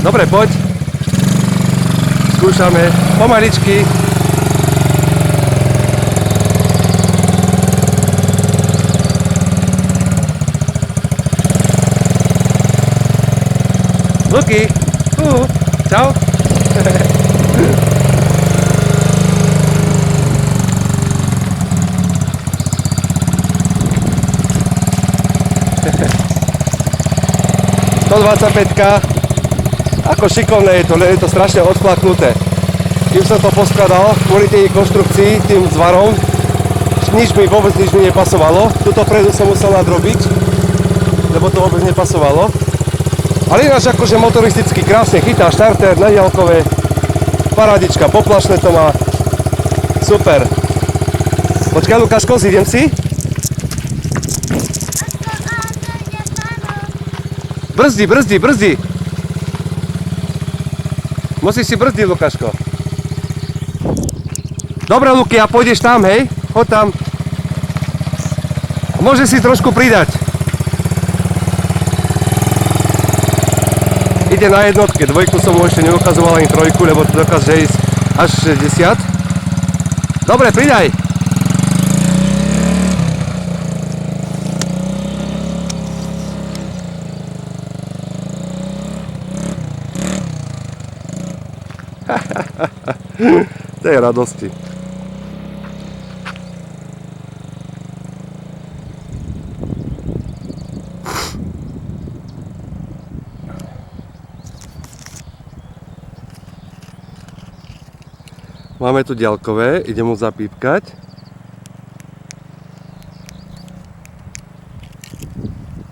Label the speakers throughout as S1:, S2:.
S1: Dobre, poď. Skúšame. Pomaličky. Luky. Čau. Ako šikovné je to, len je to strašne odflaknuté. Kým som to poskladal kvôli tej konštrukcii, tým zvarom, nič mi nepasovalo. Tuto predu som musel nadrobiť, lebo to vôbec nepasovalo. Ale ináč akože motoristicky krásne chytá štarter, nadiaľkové, parádička, poplašné to má. Super. Počkaj, Lukáško, zídem si. Brzdi. Musíš si brzdiť, Lukáško. Dobre, Luky, a pôjdeš tam, hej? Choď tam. Môžeš si trošku pridať. Ide na jednotke, dvojku som mu ešte neukazoval ani trojku, lebo to dokáže ísť až 60. Dobre, pridaj. To je radosti. Máme tu diaľkové, idem mu zapípkať.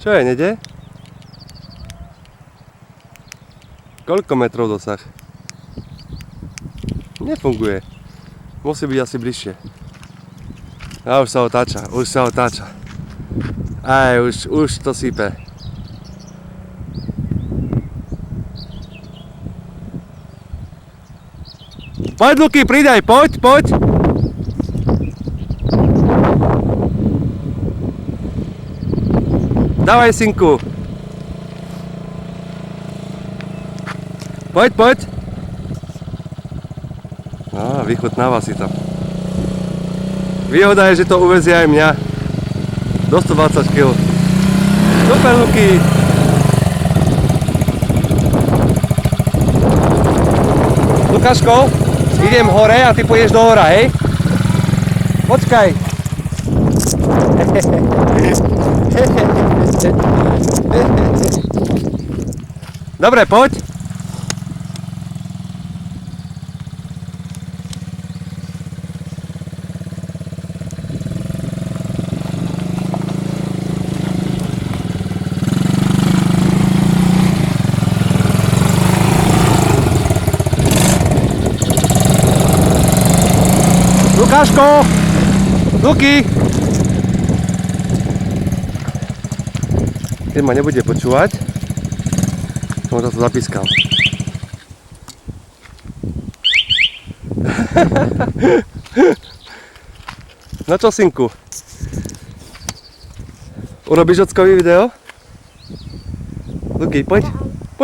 S1: Čo je, nede? Koľko metrov dosah? Nefunguje. Musí byť asi bližšie. A už sa otáča. Aj, už to sype. Poď, Luky, pridaj, poď. Dávaj, synku. Poď. Vychutnáva si to. Výhoda je, že to uvezie aj mňa. Do 120 kg. Super, Luky. Lukáško, idem hore a ty pôjdeš do hora, hej? Počkaj. Dobre, poď. Lukáško! Luky! Keď ma nebude počúvať, som to zapískal. No čo, synku? Urobíš ockový video? Luky, poď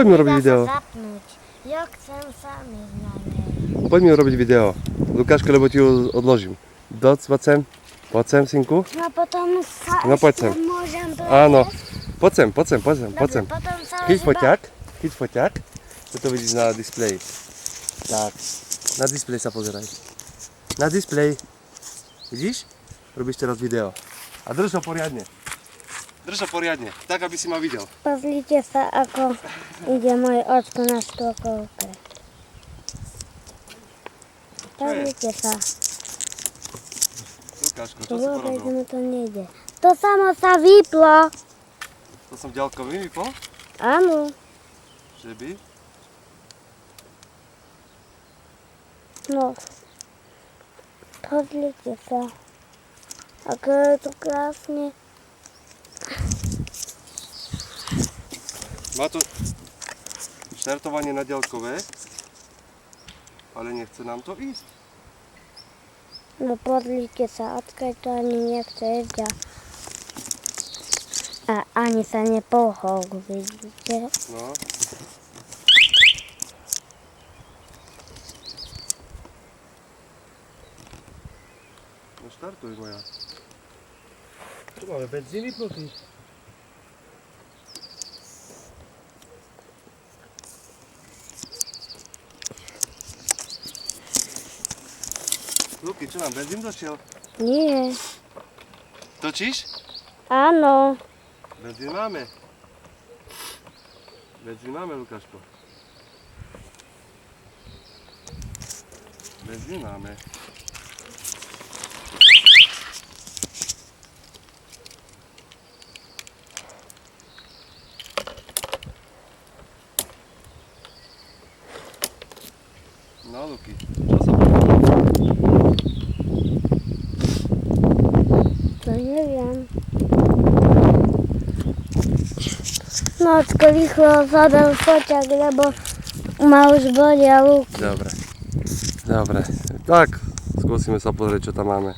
S1: mi urobiť video.
S2: Ja chcem sami znaleźć.
S1: Poď mi urobiť video. Lukáško, lebo ti ju odložím. Poď sem. Poď sem, synku.
S2: No potom sa
S1: No poď sem.
S2: môžem to
S1: Áno.
S2: jesť?
S1: Poď sem.
S2: Potom sa
S1: Chyť foťák. Toto vidíš na displeji. Tak. Na displej sa pozeraj. Na displej. Vidíš? Robíš teraz video. A drž ho poriadne. Tak, aby si ma videl.
S2: Pozrite sa, ako ide môj ocko na štokovke. Pozrite sa.
S1: Lukáško, čo si porobil?
S2: Vôbec mu to nejde. To samo sa vyplo.
S1: To som ďalkový vypol?
S2: Áno.
S1: Že by?
S2: No. Pozrite sa. Ako je to krásne.
S1: Má to štartovanie na ďalkové, ale nechce nám to ísť.
S2: No pozrite sa, odkiaľ to ani nechce ísť a ani sa nepohol, vidíte?
S1: No. Štartuj moja. Tu máme benzín vypnutý. Luky, čo nám benzín došiel?
S2: Nie.
S1: Točíš?
S2: Áno.
S1: Benzín máme. Benzín máme, Lukáško. Benzín máme. No, Luky, čo sa povedal?
S2: To neviem. Nočko rýchlo zadal foťak, lebo ma už bolia ruky.
S1: Dobre. Dobre. Tak, skúsime sa pozrieť, čo tam máme.